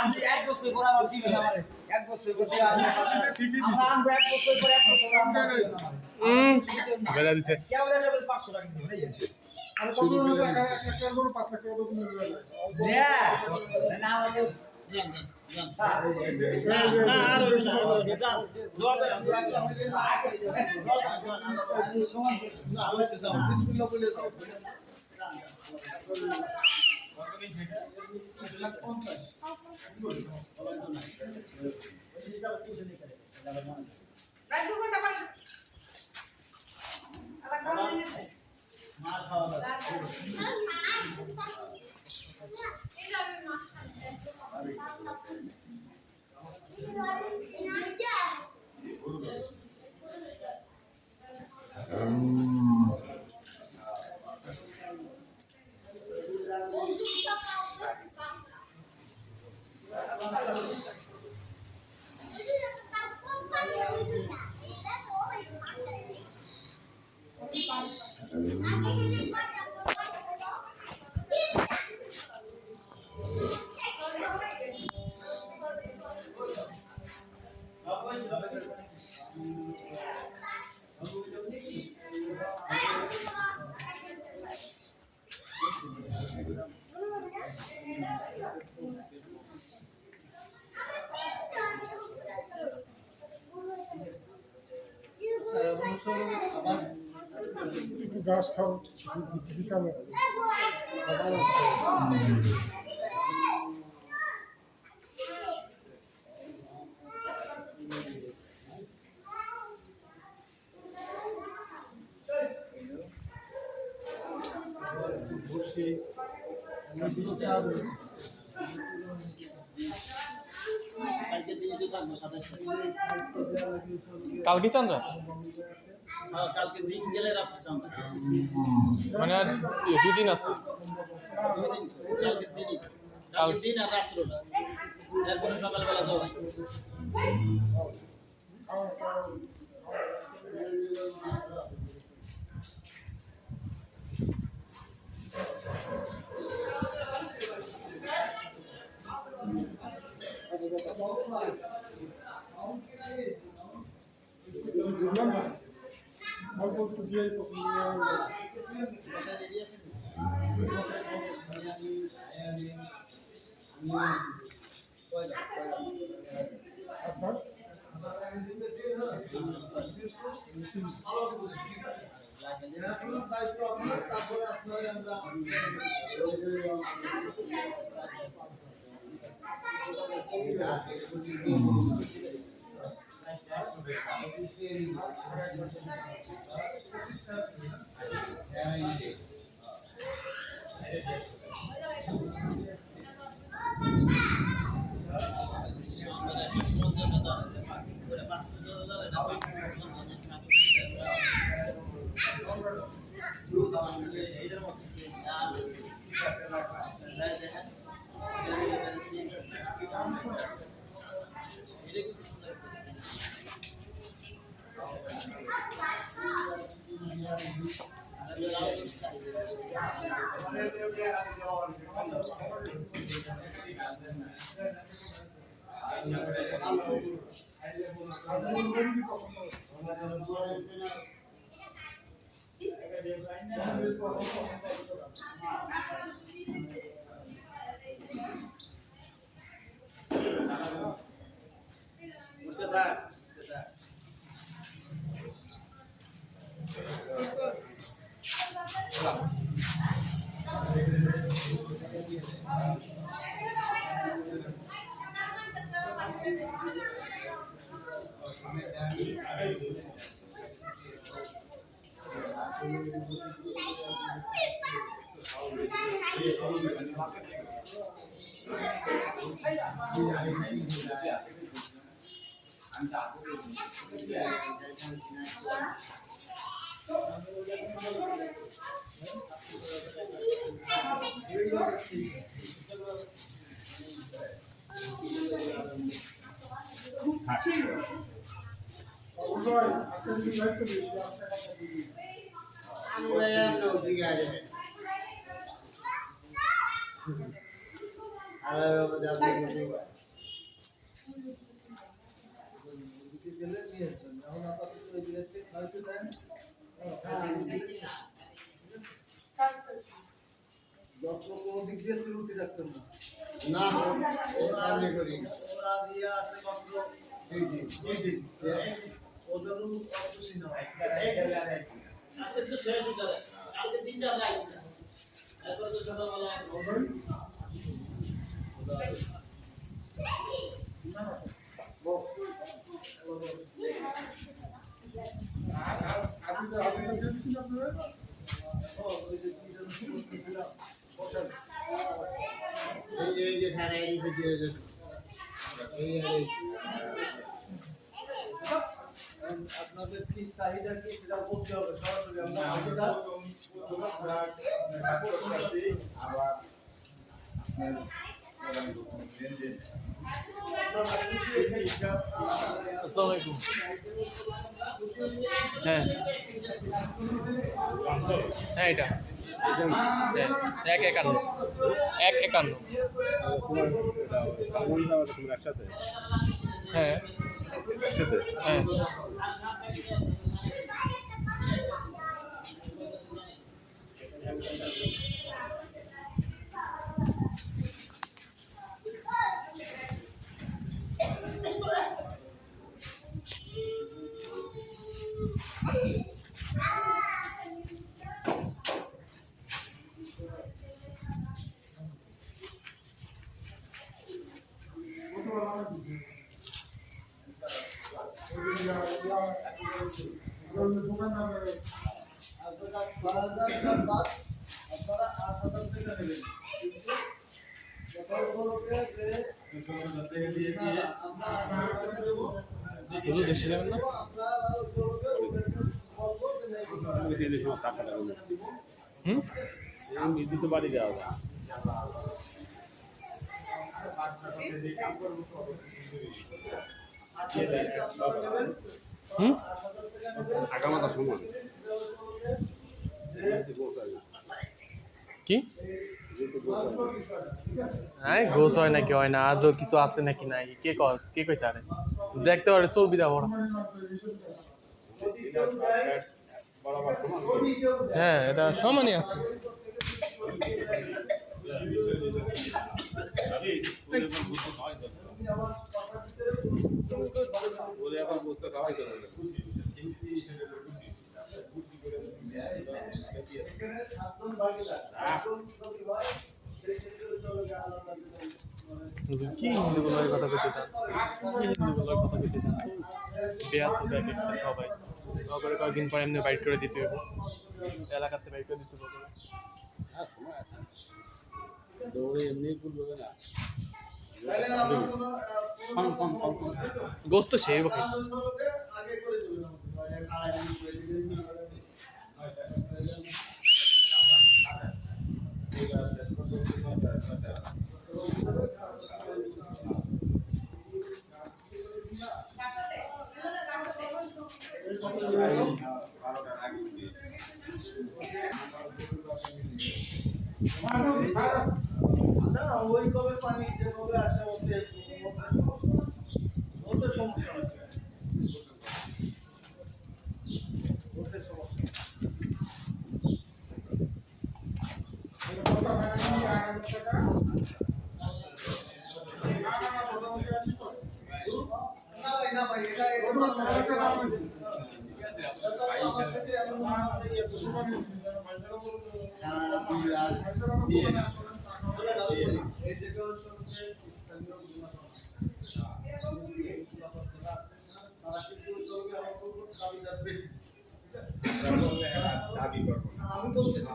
আমি এক বছর পর আমার দিবেন আমারে এক বছর পর ঠিকই দিছে আমরা এক বছর পর এক বছর বেলা দিছে কেমন লেভেল 500 টাকা দিবেন এই আমি শুরু করে 1 লাখ টাকা করে 5 লাখ টাকা দিতে মিলবে না আমাকে জান না আর বেশি বিসমিল্লাহ বলে যাও গাছ খাও বিকালে কালকে চন্দ্র কালকে দিন গেলে রাত্রে চন্দ্র মানে আর 2 দিন আছে কালকে দিনই কালকে দিন আর রাত্রটা এরপরে সকালবেলা যাবে অল্প একটু দিয়ে না ওরা আগে করি জি আজকে তো শেষ হয়ে যাবে কালকে তিনটা রাইট এরপর তো ছোটবেলায় এই যে ধারা এই যে এই আপনাদের কি চাহিদা কি সেটা বলতে হবে সরাসরি আমরা আগেটা আসসালামু আলাইকুম। হ্যাঁ হ্যাঁ এটা হ্যাঁ 151 151 একসাথে হ্যাঁ একসাথে হ্যাঁ দোকানদার আপনারা 8,000 টাকা নেবেন কিন্তু শুধু বেশি নেবেন না দিতে পারি দেওয়া হবে আগামাতা সমান কি হ্যাঁ গোস হয় নাকি হয় না আজও কিছু আছে নাকি নাই কে কইতে পারে দেখতে পারে চর্বি দেওয়া বড় বরাবর সমান হ্যাঁ এটা সমানই আছে বলে এখন বুঝতে খাওয়াই যাবে কি হিন্দুগুলোর কথা কইতে চান কি হিন্দুগুলোর কথা কইতে চান বেয়াত তো ব্যাগ একটা সবাই করে কয়েকদিন পর এমনি বাইট করে দিতে হবে এলাকাতে বাইট করে দিতে হবে দৌড়ে এমনি করবে না গোস্ত সেই বকে আগে করে দেবেন না ওই কবে পানি যেভাবে আসে ওদের সমস্যা আছে ওদের সমস্যা না ভাই এটা দাবি করবো আমি বলতেছি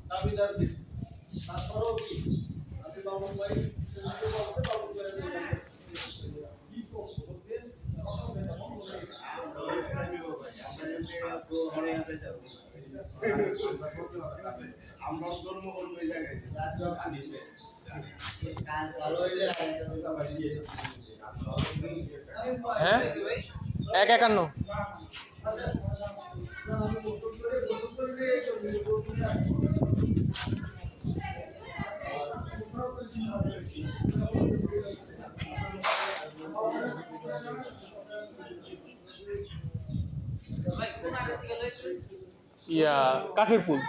দাবিদার বেশি তারপরেও কি আপনি বাবুর ভাই বাবুর ভাই কি আমরা জন্ম করবো এই জায়গায় হ্যাঁ 151 আমি ইয়া কাঠের পুল।